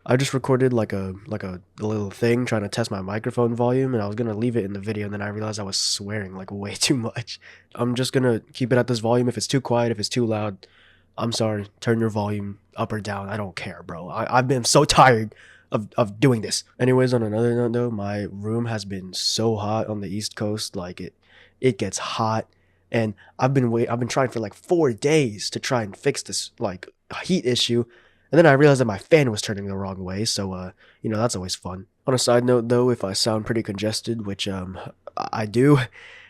I just recorded like a little thing trying to test my microphone volume, and I was gonna leave it in the video, and then I realized I was swearing like way too much. I'm just gonna keep it at this volume. If it's too quiet, if it's too loud, I'm sorry. Turn your volume up or down. I don't care, bro. I've been so tired of doing this. Anyways, on another note though, my room has been so hot on the East Coast. Like it gets hot, and I've been trying for like 4 days to try and fix this like heat issue, and then I realized that my fan was turning the wrong way, so that's always fun. On a side note though, if I sound pretty congested, which I do,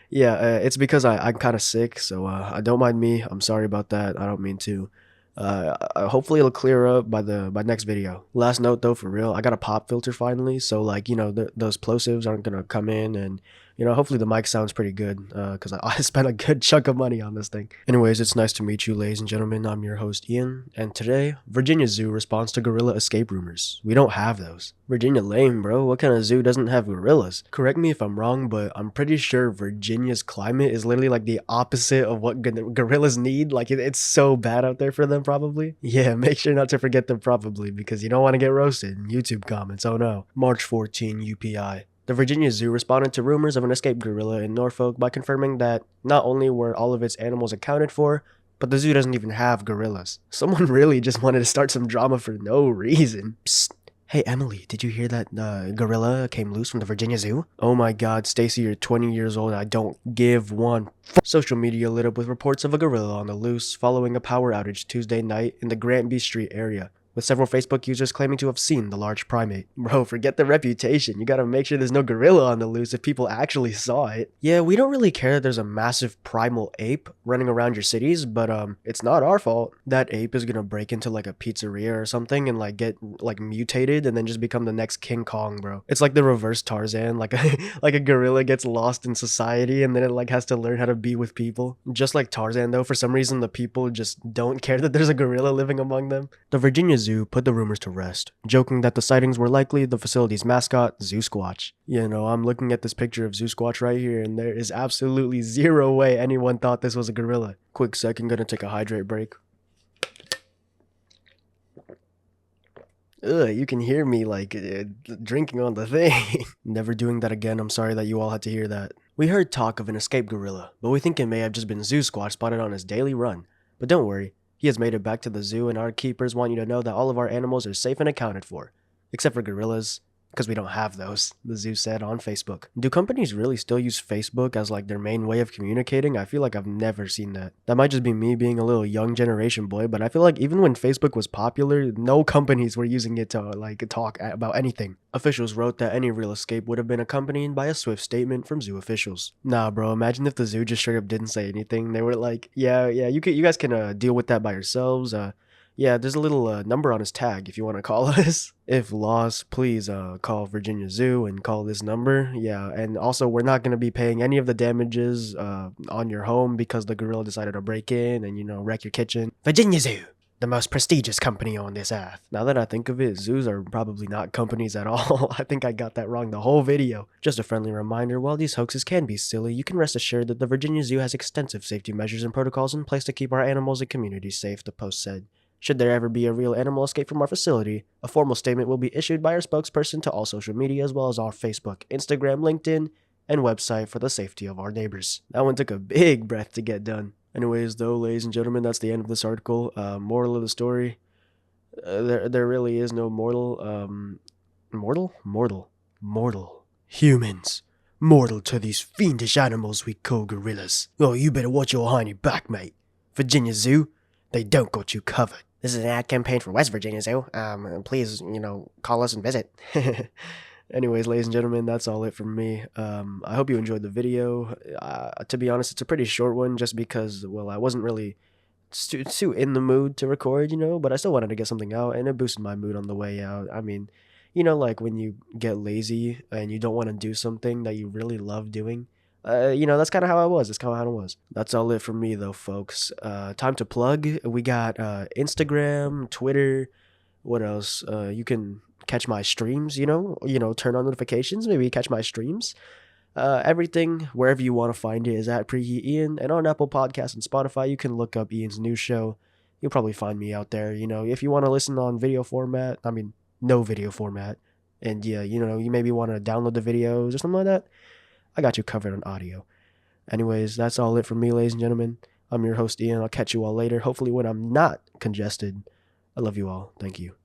yeah, it's because I'm kind of sick, so I don't mind me. I'm sorry about that. I don't mean to. Hopefully it'll clear up by next video. Last note though, for real, I got a pop filter finally, so like those plosives aren't gonna come in, and hopefully the mic sounds pretty good. Cause I spent a good chunk of money on this thing. Anyways, it's nice to meet you, ladies and gentlemen. I'm your host Ian, and today Virginia Zoo responds to gorilla escape rumors. We don't have those. Virginia lame, bro. What kind of zoo doesn't have gorillas? Correct me if I'm wrong, but I'm pretty sure Virginia's climate is literally like the opposite of what gorillas need. Like it's so bad out there for them, probably. Yeah, make sure not to forget them, probably, because you don't want to get roasted in YouTube comments. Oh no. March 14 UPI. The Virginia Zoo responded to rumors of an escaped gorilla in Norfolk by confirming that not only were all of its animals accounted for, but the zoo doesn't even have gorillas. Someone really just wanted to start some drama for no reason. Psst. Hey Emily, did you hear that gorilla came loose from the Virginia Zoo? Oh my god, Stacy, you're 20 years old and I don't give one Social media lit up with reports of a gorilla on the loose following a power outage Tuesday night in the Granby Street area, with several Facebook users claiming to have seen the large primate. Bro, forget the reputation. You gotta make sure there's no gorilla on the loose if people actually saw it. Yeah, we don't really care that there's a massive primal ape running around your cities, but it's not our fault. That ape is gonna break into like a pizzeria or something and like get like mutated and then just become the next King Kong, bro. It's like the reverse Tarzan, like like a gorilla gets lost in society and then it like has to learn how to be with people. Just like Tarzan though, for some reason the people just don't care that there's a gorilla living among them. The Virginia Zoo put the rumors to rest, joking that the sightings were likely the facility's mascot, Zoo Squatch. I'm looking at this picture of Zoo Squatch right here, and there is absolutely zero way anyone thought this was a gorilla. Quick second, gonna take a hydrate break. Ugh, you can hear me like drinking on the thing. Never doing that again. I'm sorry that you all had to hear that. We heard talk of an escaped gorilla, but we think it may have just been Zoo Squatch spotted on his daily run. But don't worry, he has made it back to the zoo, and our keepers want you to know that all of our animals are safe and accounted for, except for gorillas, because we don't have those, the zoo said on Facebook. Do companies really still use Facebook as like their main way of communicating? I feel like I've never seen that. That might just be me being a little young generation boy, but I feel like even when Facebook was popular, no companies were using it to like talk about anything. Officials wrote that any real escape would have been accompanied by a swift statement from zoo officials. Nah, bro, imagine if the zoo just straight up didn't say anything. They were like, yeah, you guys can deal with that by yourselves. Yeah, there's a little number on his tag if you want to call us. If lost, please call Virginia Zoo and call this number. Yeah, and also we're not going to be paying any of the damages on your home because the gorilla decided to break in and, wreck your kitchen. Virginia Zoo, the most prestigious company on this earth. Now that I think of it, zoos are probably not companies at all. I think I got that wrong the whole video. Just a friendly reminder, while these hoaxes can be silly, you can rest assured that the Virginia Zoo has extensive safety measures and protocols in place to keep our animals and communities safe, the post said. Should there ever be a real animal escape from our facility, a formal statement will be issued by our spokesperson to all social media as well as our Facebook, Instagram, LinkedIn, and website for the safety of our neighbors. That one took a big breath to get done. Anyways, though, ladies and gentlemen, that's the end of this article. Moral of the story, there really is no mortal humans. Mortal to these fiendish animals we call gorillas. Oh, you better watch your hiney back, mate. Virginia Zoo, they don't got you covered. This is an ad campaign for West Virginia Zoo. Please, call us and visit. Anyways, ladies and gentlemen, that's all it from me. I hope you enjoyed the video. To be honest, it's a pretty short one just because, well, I wasn't really too in the mood to record, but I still wanted to get something out, and it boosted my mood on the way out. I mean, like when you get lazy and you don't want to do something that you really love doing. That's kind of how I was. That's kind of how it was. That's all it from me, though, folks. Time to plug. We got Instagram, Twitter. What else? You can catch my streams. Turn on notifications. Maybe catch my streams. Everything wherever you want to find it is at Preheat Ian, and on Apple Podcasts and Spotify, you can look up Ian's new show. You'll probably find me out there. If you want to listen on video format, I mean, no video format. And yeah, you maybe want to download the videos or something like that. I got you covered on audio. Anyways, that's all it for me, ladies and gentlemen. I'm your host, Ian. I'll catch you all later, hopefully when I'm not congested. I love you all. Thank you.